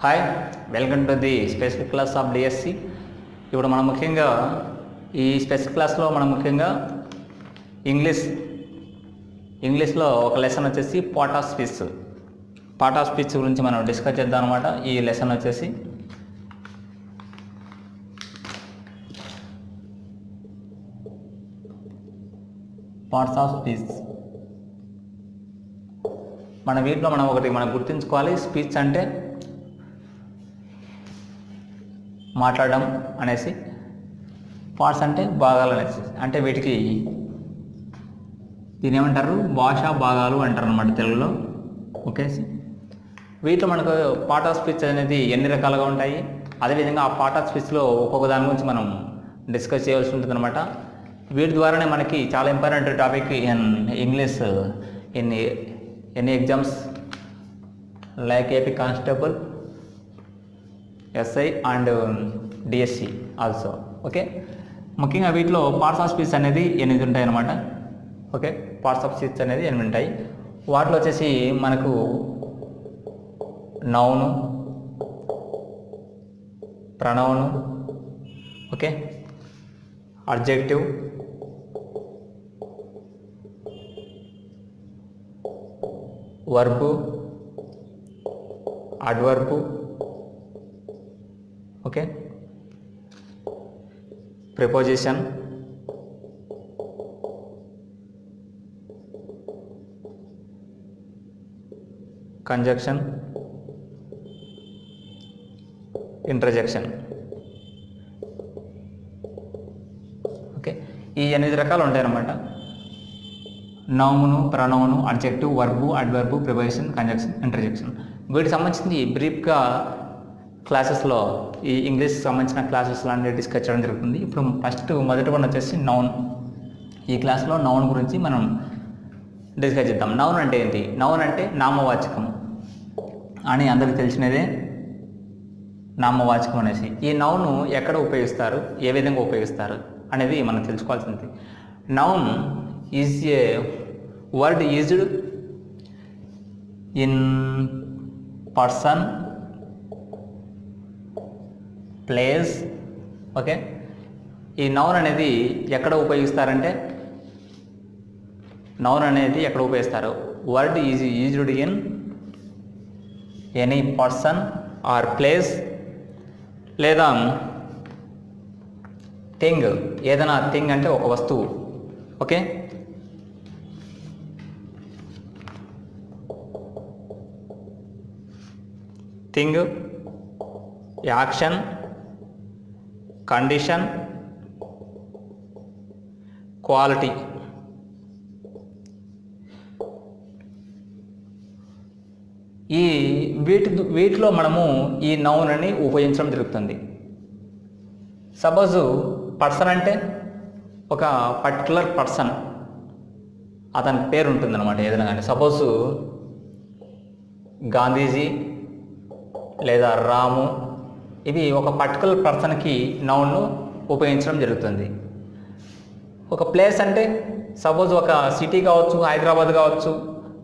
Hi, welcome to the specific class of DSC. ఇప్పుడు మనం ముఖ్యంగా ఈ స్పెసిఫిక్ క్లాస్లో మనం ముఖ్యంగా ఇంగ్లీష్లో ఒక లెసన్ వచ్చేసి పార్ట్ ఆఫ్ స్పీచ్ గురించి మనం డిస్కస్ చేద్దాం అనమాట. ఈ లెసన్ వచ్చేసి పార్ట్స్ ఆఫ్ స్పీచ్. మన వీటిలో మనం గుర్తుంచుకోవాలి, స్పీచ్ అంటే మాట్లాడడం అనేసి, పార్ట్స్ అంటే భాగాలు అనేసి. అంటే వీటికి దీని ఏమంటారు, భాషా భాగాలు అంటారు అన్నమాట తెలుగులో. ఓకే, వీటిలో మనకు పార్ట్ ఆఫ్ స్పీచ్ అనేది ఎన్ని రకాలుగా ఉంటాయి, అదేవిధంగా ఆ పార్ట్ ఆఫ్ స్పీచ్లో ఒక్కొక్క దాని గురించి మనం డిస్కస్ చేయవలసి ఉంటుంది అనమాట. వీటి ద్వారానే మనకి చాలా important topic in English in any exams like AP constable, SI and DSC also. Okay, ముఖ్యంగా వీటిలో పార్ట్స్ ఆఫ్ స్పీచ్ అనేది 8 ఉంటాయి అన్నమాట. ఓకే, పార్ట్స్ ఆఫ్ స్పీచ్ అనేది 8 ఉంటాయి. వాటిలో వచ్చేసి మనకు noun, pronoun, okay, adjective, verb, adverb, okay, preposition, conjunction, interjection. Okay, ఈ 8 రకాలు ఉంటాయి అన్నమాట. Noun, pronoun, adjective, verb, adverb, preposition, conjunction, interjection. వీటికి సంబంధించి బ్రీఫ్గా క్లాసెస్లో, ఈ ఇంగ్లీష్ సంబంధించిన క్లాసెస్లో అనేది డిస్కస్ చేయడం జరుగుతుంది. ఇప్పుడు మొదటి వన్ వచ్చేసి నౌన్. ఈ క్లాస్లో నౌన్ గురించి మనం డిస్కస్ చేద్దాం. నౌన్ అంటే ఏంటి? నౌన్ అంటే నామవాచకం అని అందరికీ తెలిసినదే, నామవాచకం అనేసి. ఈ నౌను ఎక్కడ ఉపయోగిస్తారు, ఏ విధంగా ఉపయోగిస్తారు అనేది మనం తెలుసుకోవాల్సింది. Noun is a word used in person, place. Okay, ఈ నౌన్ అనేది ఎక్కడ ఉపయోగిస్తారంటే, నౌన్ అనేది ఎక్కడ ఉపయోగిస్తారు, word is used in any person are place, లేదా థింగ్. ఏదైనా థింగ్ అంటే ఒక వస్తువు. Okay, thing, action, condition, quality. ఈ వీటిలో మనము ఈ నౌన్ అని ఉపయోగించడం జరుగుతుంది. సపోజు పర్సన్ అంటే ఒక పర్టికులర్ పర్సన్, అతని పేరు ఉంటుందన్నమాట ఏదైనా కానీ. సపోజు గాంధీజీ లేదా రాము, ఇవి ఒక పర్టికులర్ పర్సన్కి నౌన్ను ఉపయోగించడం జరుగుతుంది. ఒక ప్లేస్ అంటే సపోజ్ ఒక సిటీ కావచ్చు, హైదరాబాద్ కావచ్చు,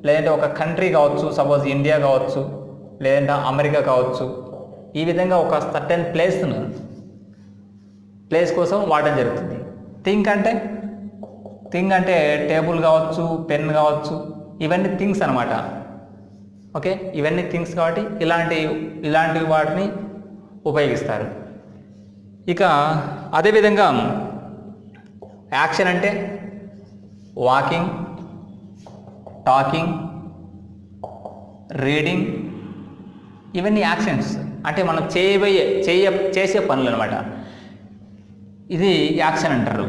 లేదంటే ఒక కంట్రీ కావచ్చు, సపోజ్ ఇండియా కావచ్చు, లేదంటే అమెరికా కావచ్చు. ఈ విధంగా ఒక సర్టెన్ ప్లేస్ కోసం వాడడం జరుగుతుంది. థింగ్ అంటే టేబుల్ కావచ్చు, పెన్ కావచ్చు, ఇవన్నీ థింగ్స్ అనమాట. ఓకే, ఇవన్నీ థింగ్స్ కాబట్టి ఇలాంటి వాటిని ఉపయోగిస్తారు. ఇక అదేవిధంగా యాక్షన్ అంటే వాకింగ్, టాకింగ్, రీడింగ్, ఇవన్నీ యాక్షన్స్. అంటే మనం చేసే పనులు అనమాట. ఇది యాక్షన్ అంటారు,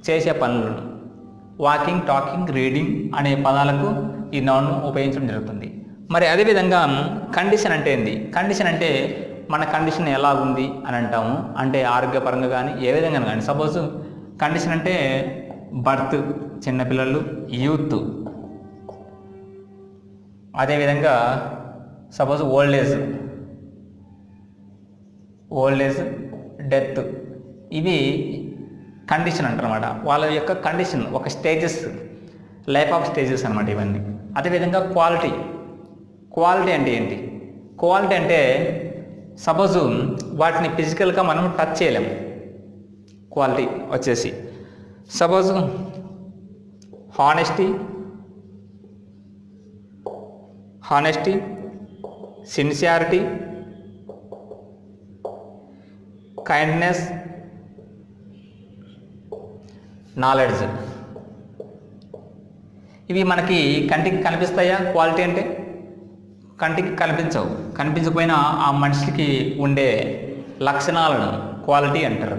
చేసే పనులు. వాకింగ్, టాకింగ్, రీడింగ్ అనే పదాలకు ఈ నౌన్ ఉపయోగించడం జరుగుతుంది. మరి అదేవిధంగా కండిషన్ అంటే ఏంది? కండిషన్ అంటే మన కండిషన్ ఎలా ఉంది అని అంటాము. అంటే ఆరోగ్యపరంగా కానీ ఏ విధంగా కానీ. సపోజ్ కండిషన్ అంటే బర్త్, చిన్నపిల్లలు, యూత్. అదేవిధంగా సపోజ్ ఓల్డ్ ఏజ్, డెత్, ఇవి కండిషన్ అంటారన్నమాట. వాళ్ళ యొక్క కండిషన్, ఒక స్టేజెస్, లైఫ్ ఆఫ్ స్టేజెస్ అనమాట ఇవన్నీ. అదేవిధంగా క్వాలిటీ అంటే ఏంటి? క్వాలిటీ అంటే సపోజు వాటిని ఫిజికల్గా మనం టచ్ చేయలేము. క్వాలిటీ వచ్చేసి suppose honesty, sincerity, kindness, knowledge. ఇవి మనకి కంటికి కనిపిస్తాయా? క్వాలిటీ అంటే కంటికి కనిపించవు. కనిపించకపోయినా ఆ మనిషికి ఉండే లక్షణాలను క్వాలిటీ అంటారు.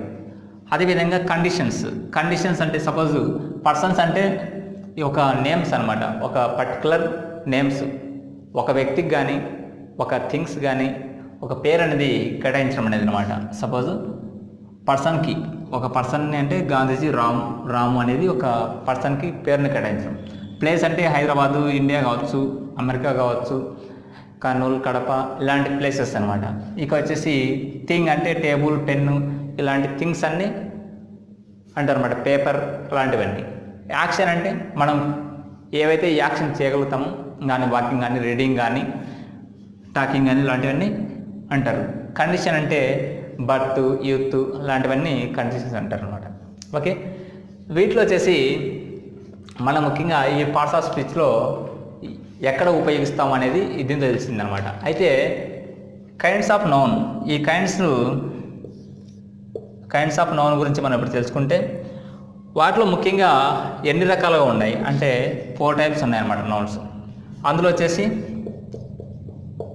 అదేవిధంగా కండిషన్స్ అంటే సపోజ్ పర్సన్స్ అంటే ఒక నేమ్స్ అనమాట. ఒక పర్టికులర్ నేమ్స్, ఒక వ్యక్తికి కానీ ఒక థింగ్స్ కానీ ఒక పేరు అనేది కేటాయించడం అనేది అనమాట. సపోజ్ పర్సన్కి, ఒక పర్సన్ని అంటే గాంధీజీ రాము అనేది ఒక పర్సన్కి పేరుని కేటాయించడం. ప్లేస్ అంటే హైదరాబాదు, ఇండియా కావచ్చు, అమెరికా కావచ్చు, కర్నూలు, కడప ఇలాంటి ప్లేసెస్ అనమాట. ఇక వచ్చేసి థింగ్ అంటే టేబుల్, పెన్ను ఇలాంటి థింగ్స్ అన్నీ అంటారు అనమాట. పేపర్ అలాంటివన్నీ. యాక్షన్ అంటే మనం ఏవైతే యాక్షన్ చేయగలుగుతామో కానీ వాకింగ్ కానీ, రీడింగ్ కానీ, టాకింగ్ కానీ ఇలాంటివన్నీ అంటారు. కండిషన్ అంటే బర్త్, యూత్ ఇలాంటివన్నీ కండిషన్స్ అంటారు అనమాట. ఓకే, వీటిలో వచ్చేసి మనం ముఖ్యంగా ఈ పార్ట్స్ ఆఫ్ స్పీచ్లో ఎక్కడ ఉపయోగిస్తాం అనేది ఇది తెలిసిందనమాట. అయితే కైండ్స్ ఆఫ్ నౌన్, ఈ కైండ్స్ ఆఫ్ నౌన్ గురించి మనం ఇప్పుడు తెలుసుకుంటే వాటిలో ముఖ్యంగా ఎన్ని రకాలుగా ఉన్నాయి అంటే 4 టైప్స్ ఉన్నాయన్నమాట నౌన్స్. అందులో వచ్చేసి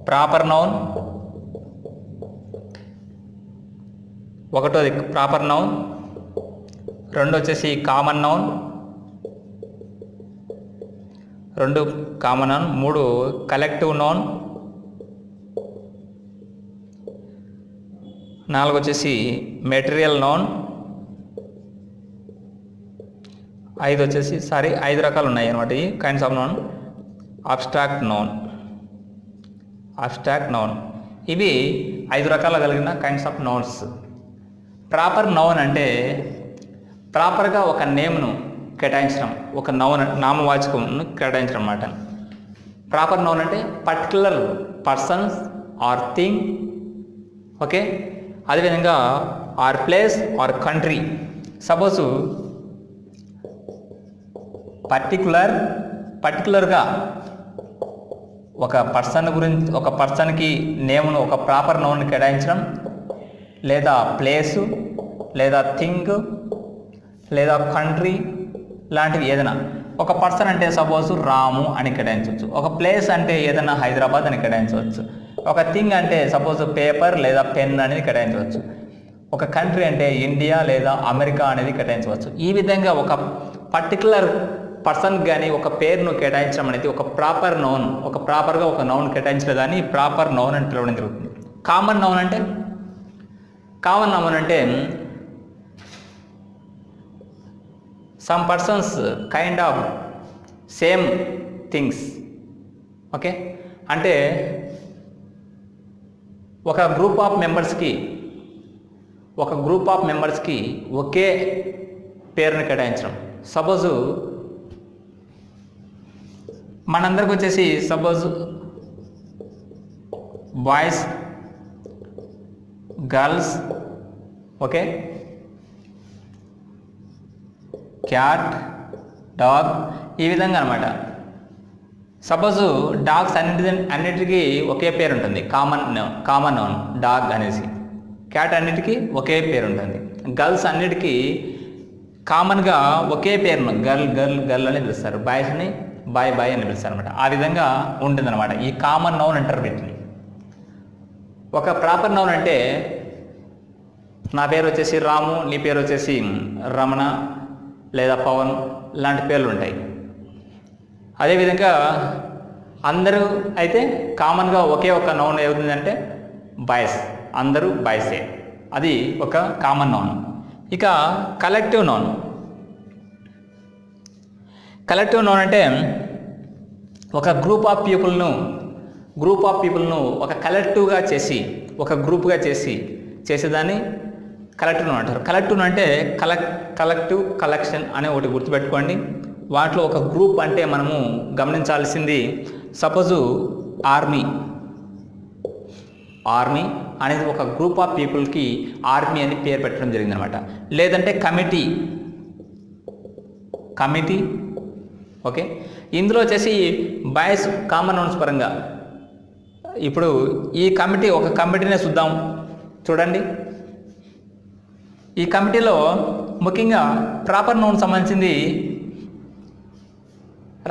ప్రాపర్ నౌన్, ఒకటోది ప్రాపర్ నౌన్, రెండు వచ్చేసి common noun, 2 common noun, 3 collective noun, 4 వచ్చేసి మెటీరియల్ నౌన్, 5 వచ్చేసి 5 రకాలు ఉన్నాయి అన్నమాట ఈ kinds of noun. Abstract noun ఇవి 5 రకాలు కలిగిన kinds of nouns. Proper noun అంటే ప్రాపర్గా ఒక నేమ్ను కేటాయించడం, ఒక నామవాచకంను కేటాయించడం అన్నమాట. ప్రాపర్ నౌన్ అంటే particular persons or thing. Okay, అదేవిధంగా or place or country. Suppose పర్టికులర్గా ఒక పర్సన్ గురించి, ఒక పర్సన్కి నేమ్ను, ఒక ప్రాపర్ నౌన్ కేటాయించడం, లేదా ప్లేసు, లేదా థింగ్, లేదా కంట్రీ లాంటివి ఏదైనా. ఒక పర్సన్ అంటే సపోజ్ రాము అని కేటాయించవచ్చు. ఒక ప్లేస్ అంటే ఏదైనా హైదరాబాద్ అని కేటాయించవచ్చు. ఒక థింగ్ అంటే సపోజ్ పేపర్ లేదా పెన్ అనేది కేటాయించవచ్చు. ఒక కంట్రీ అంటే ఇండియా లేదా అమెరికా అనేది కేటాయించవచ్చు. ఈ విధంగా ఒక పర్టికులర్ పర్సన్ కానీ ఒక పేరును కేటాయించడం అనేది ఒక ప్రాపర్ నౌన్, ఒక ప్రాపర్గా ఒక నౌన్ కేటాయించడం దాన్ని ప్రాపర్ నౌన్ అని పిలవడం జరుగుతుంది. కామన్ నౌన్ అంటే some persons kind of same things. Okay, అంటే ఒక గ్రూప్ ఆఫ్ మెంబర్స్కి ఒకే పేరును కేటాయించడం. సపోజు మనందరికి వచ్చేసి suppose boys, girls, okay, cat, dog ఈ విధంగా అనమాట. సపోజు డాగ్స్ అన్నిటికీ ఒకే పేరు ఉంటుంది, కామన్ నౌన్ డాగ్ అనేసి. క్యాట్ అన్నిటికీ ఒకే పేరు ఉంటుంది. గర్ల్స్ అన్నిటికీ కామన్గా ఒకే పేరును గర్ల్ అని పిలుస్తారు. బాయ్స్ని బాయ్ అని పిలుస్తారు అనమాట. ఆ విధంగా ఉంటుందన్నమాట. ఈ కామన్ నౌన్ అంటారు వీటిని. ఒక ప్రాపర్ నౌన్ అంటే నా పేరు వచ్చేసి రాము, నీ పేరు వచ్చేసి రమణ లేదా పవన్ లాంటి పేర్లు ఉంటాయి. అదేవిధంగా అందరూ అయితే కామన్గా ఒకే ఒక నౌన్ ఏముందంటే బాయ్స్, అందరూ బాయ్సే. అది ఒక కామన్ నౌన్. ఇక కలెక్టివ్ నౌన్ అంటే ఒక గ్రూప్ ఆఫ్ పీపుల్ను ఒక కలెక్టివ్గా చేసి, ఒక గ్రూప్గా చేసేదాన్ని కలెక్టివ్ నౌన్ అంటారు. కలెక్టివ్ అంటే కలెక్టివ్, కలెక్షన్ అనే ఒకటి గుర్తుపెట్టుకోండి. వాటిలో ఒక గ్రూప్ అంటే మనము గమనించాల్సింది సపోజు ఆర్మీ, ఆర్మీ అనేది ఒక గ్రూప్ ఆఫ్ పీపుల్కి ఆర్మీ అని పేరు పెట్టడం జరిగిందనమాట. లేదంటే కమిటీ. ఓకే, ఇందులో వచ్చేసి బాయ్స్ కామన్ నౌన్స్ పరంగా ఇప్పుడు ఈ కమిటీ ఒక కమిటీనే చూడండి. ఈ కమిటీలో ముఖ్యంగా ప్రాపర్ నౌన్ సంబంధించింది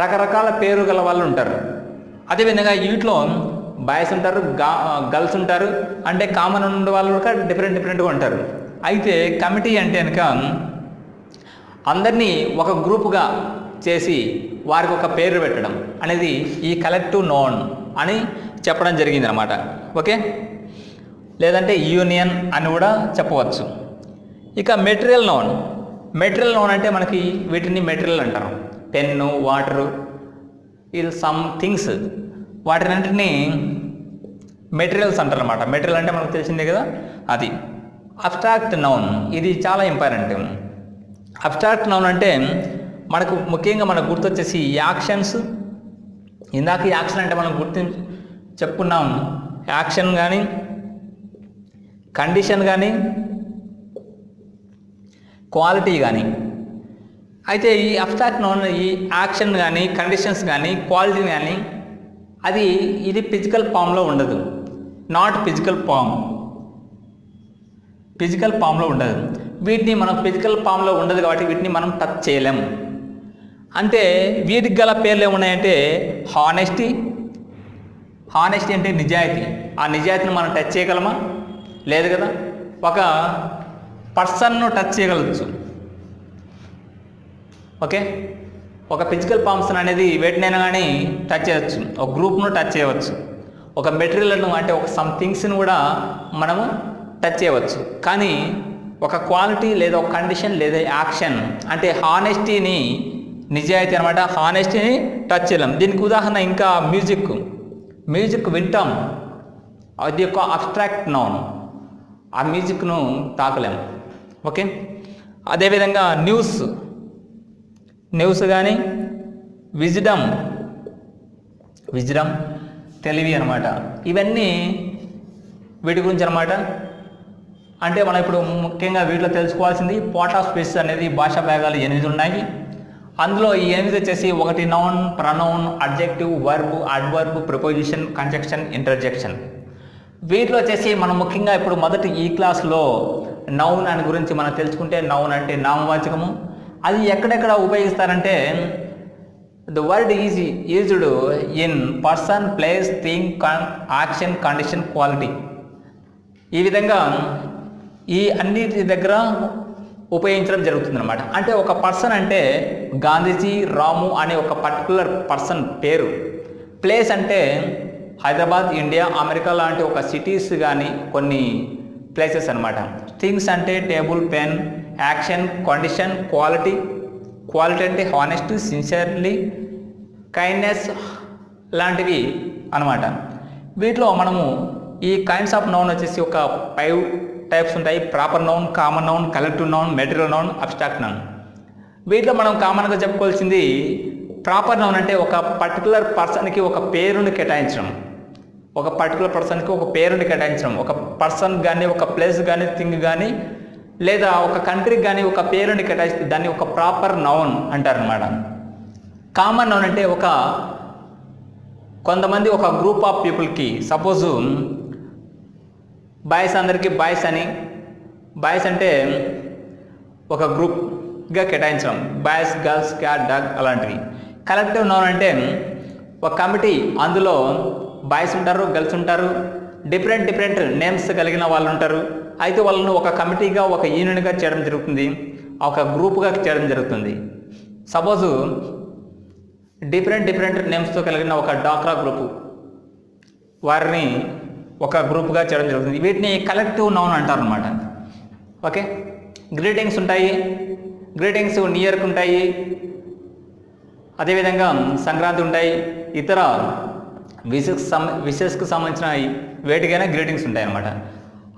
రకరకాల పేరు గల వాళ్ళు ఉంటారు. అదేవిధంగా వీటిలో బాయ్స్ ఉంటారు, గర్ల్స్ ఉంటారు, అంటే కామన్ ఉండే వాళ్ళు కూడా డిఫరెంట్గా ఉంటారు. అయితే కమిటీ అంటే కనుక అందరినీ ఒక గ్రూపుగా చేసి వారికి ఒక పేరు పెట్టడం అనేది ఈ కలెక్టివ్ నౌన్ అని చెప్పడం జరిగింది అనమాట. ఓకే, లేదంటే యూనియన్ అని కూడా చెప్పవచ్చు. ఇక మెటీరియల్ నౌన్ అంటే మనకి వీటిని మెటీరియల్ అంటారు. పెన్ను, వాటరు, ఇది సమ్ థింగ్స్, వాటినంటిని మెటీరియల్స్ అంటారు అనమాట. మెటీరియల్ అంటే మనకు తెలిసిందే కదా అది. అబ్స్ట్రాక్ట్ నౌన్ ఇది చాలా ఇంపార్టెంట్. అబ్స్ట్రాక్ట్ నౌన్ అంటే మనకు ముఖ్యంగా మనకు గుర్తొచ్చేసి యాక్షన్స్. ఇందాక యాక్షన్ అంటే మనం చెప్పుకున్నాం, యాక్షన్ కానీ కండిషన్ కానీ క్వాలిటీ కానీ. అయితే ఈ అబ్స్ట్రాక్ట్ నౌన్ ఈ యాక్షన్ కానీ కండిషన్స్ కానీ క్వాలిటీ కానీ ఇది ఫిజికల్ ఫామ్లో ఉండదు. నాట్ ఫిజికల్ ఫామ్లో ఉండదు. వీటిని మనం ఫిజికల్ ఫామ్లో ఉండదు కాబట్టి వీటిని మనం టచ్ చేయలేం. అంటే వీటికి గల పేర్లు ఏమున్నాయంటే హానెస్టీ అంటే నిజాయితీ. ఆ నిజాయితీని మనం టచ్ చేయగలమా? లేదు కదా. ఒక పర్సన్ను టచ్ చేయగలచ్చు. ఓకే, ఒక ఫిజికల్ ఫామ్స్ అనేది వేటినైనా కానీ టచ్ చేయవచ్చు. ఒక గ్రూప్ను టచ్ చేయవచ్చు. ఒక మెటీరియల్ను అంటే ఒక సమ్ థింగ్స్ని కూడా మనము టచ్ చేయవచ్చు. కానీ ఒక క్వాలిటీ లేదా ఒక కండిషన్ లేదా యాక్షన్ అంటే హానెస్టీని, నిజాయితీ అనమాట, హానెస్టీని టచ్ చేయలేం. దీనికి ఉదాహరణ ఇంకా మ్యూజిక్ వింటాం, అది ఒక అబ్స్ట్రాక్ట్ నౌన్. ఆ మ్యూజిక్ను తాకలేం. ఓకే, అదేవిధంగా న్యూస్ కానీ విజ్డమ్ తెలివి అనమాట. ఇవన్నీ వీటి గురించి అనమాట. అంటే మనం ఇప్పుడు ముఖ్యంగా వీటిలో తెలుసుకోవాల్సింది పార్ట్ ఆఫ్ స్పీచ్ అనేది భాషా భాగాలు 8 ఉన్నాయి. అందులో ఈ 8 వచ్చేసి ఒకటి noun, pronoun, adjective, verb, adverb, preposition, conjunction, interjection. వీటిలో వచ్చేసి మనం ముఖ్యంగా ఇప్పుడు మొదటి ఈ క్లాస్లో నౌన్ అని గురించి మనం తెలుసుకుంటే, నౌన్ అంటే నామవాచకము. అది ఎక్కడెక్కడ ఉపయోగిస్తారంటే the word is used in person, place, thing, action, condition, quality. ఈ విధంగా ఈ అన్నిటి దగ్గర ఉపయోగించడం జరుగుతుందన్నమాట. అంటే ఒక పర్సన్ అంటే గాంధీజీ, రాము అనే ఒక పర్టికులర్ పర్సన్ పేరు. ప్లేస్ అంటే హైదరాబాద్, ఇండియా, అమెరికా లాంటి ఒక సిటీస్ కానీ కొన్ని ప్లేసెస్ అనమాట. థింగ్స్ అంటే table, pen, action, condition, quality అంటే హానెస్ట్, సిన్సియర్లీ, కైండ్నెస్ లాంటివి అనమాట. వీటిలో మనము ఈ కైండ్స్ ఆఫ్ నౌన్ వచ్చేసి ఒక 5 టైప్స్ ఉంటాయి. Proper noun, common noun, collective noun, material noun, abstract noun. వీటిలో మనం కామన్గా చెప్పుకోవాల్సింది ప్రాపర్ నౌన్ అంటే ఒక పర్టికులర్ పర్సన్కి ఒక పేరుని కేటాయించడం. ఒక పర్సన్ కానీ, ఒక ప్లేస్ కానీ, థింగ్ కానీ, లేదా ఒక కంట్రీకి కానీ ఒక పేరుని కేటాయిస్తే దాన్ని ఒక ప్రాపర్ నౌన్ అంటారనమాట. కామన్ నౌన్ అంటే కొంతమంది ఒక గ్రూప్ ఆఫ్ పీపుల్కి, సపోజు బాయ్స్ అందరికీ బాయ్స్ అంటే ఒక గ్రూప్గా కేటాయించడం, బాయ్స్, గర్ల్స్, క్యాట్, డాగ్ అలాంటివి. కలెక్టివ్ నౌన్ అంటే ఒక కమిటీ, అందులో బాయ్స్ ఉంటారు, గర్ల్స్ ఉంటారు, డిఫరెంట్ నేమ్స్ కలిగిన వాళ్ళు ఉంటారు. అయితే వాళ్ళను ఒక కమిటీగా, ఒక యూనియన్గా చేయడం జరుగుతుంది, ఒక గ్రూప్గా చేయడం జరుగుతుంది. సపోజు డిఫరెంట్ నేమ్స్తో కలిగిన ఒక డాక్రా గ్రూపు, వారిని ఒక గ్రూప్గా చేయడం జరుగుతుంది. వీటిని కలెక్టివ్ నౌన్ అంటారు అనమాట. ఓకే, గ్రీటింగ్స్ ఉంటాయి, గ్రీటింగ్స్ న్యూ ఇయర్కి ఉంటాయి, అదేవిధంగా సంక్రాంతి ఉంటాయి, ఇతర విషెస్కి సంబంధించిన వేటికైనా గ్రీటింగ్స్ ఉంటాయి అన్నమాట.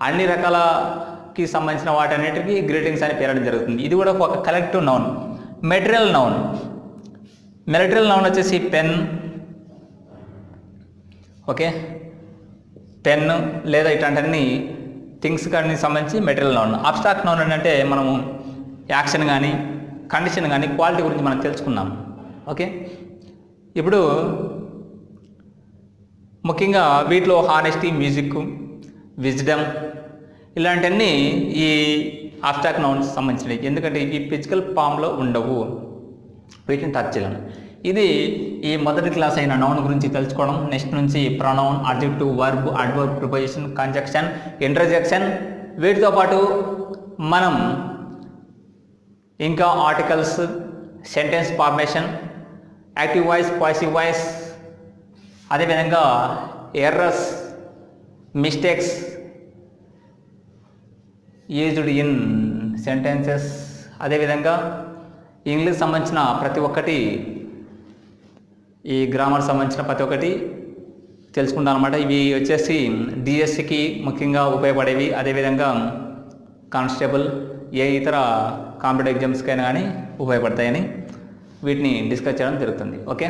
అన్ని రకాలకి సంబంధించిన వాటన్నిటికీ గ్రీటింగ్స్ అని పేరడం జరుగుతుంది. ఇది కూడా ఒక కలెక్టివ్ నౌన్. మెటీరియల్ నౌన్ వచ్చేసి పెన్, ఓకే, పెన్ లేదా ఇట్లాంటివన్నీ థింగ్స్ కానీ సంబంధించి మెటీరియల్ నౌన్. అబ్స్ట్రాక్ట్ నౌన్ అంటే మనము యాక్షన్ కానీ కండిషన్ కానీ క్వాలిటీ గురించి మనం తెలుసుకున్నాం. ఓకే, ఇప్పుడు ముఖ్యంగా వీటిలో హానెస్టీ, మ్యూజిక్, విజ్డమ్ ఇలాంటివన్నీ ఈ అబ్స్ట్రాక్ట్ నౌన్స్ సంబంధించినవి. ఎందుకంటే ఇవి ఫిజికల్ ఫామ్లో ఉండవు, వీటిని టచ్ చేయలేము. ఇది ఈ మొదటి క్లాస్ అయిన నౌన్ గురించి తెలుసుకోవడం. నెక్స్ట్ నుంచి pronoun, adjective, verb, adverb, preposition, conjunction, interjection, వీటితో పాటు మనం ఇంకా articles, sentence formation, active voice, passive voice, అదేవిధంగా errors, mistakes used in sentences, అదేవిధంగా ఇంగ్లీష్ సంబంధించిన ప్రతి ఒక్కటి, ఈ గ్రామర్ సంబంధించిన ప్రతి ఒక్కటి తెలుసుకుంటాం అనమాట. ఇవి వచ్చేసి డిఎస్సికి ముఖ్యంగా ఉపయోగపడేవి. అదేవిధంగా కానిస్టేబుల్, ఏ ఇతర కాంపిటేటివ్ ఎగ్జామ్స్కైనా కానీ ఉపయోగపడతాయని వీటిని డిస్కస్ చేయడం జరుగుతుంది. ఓకే.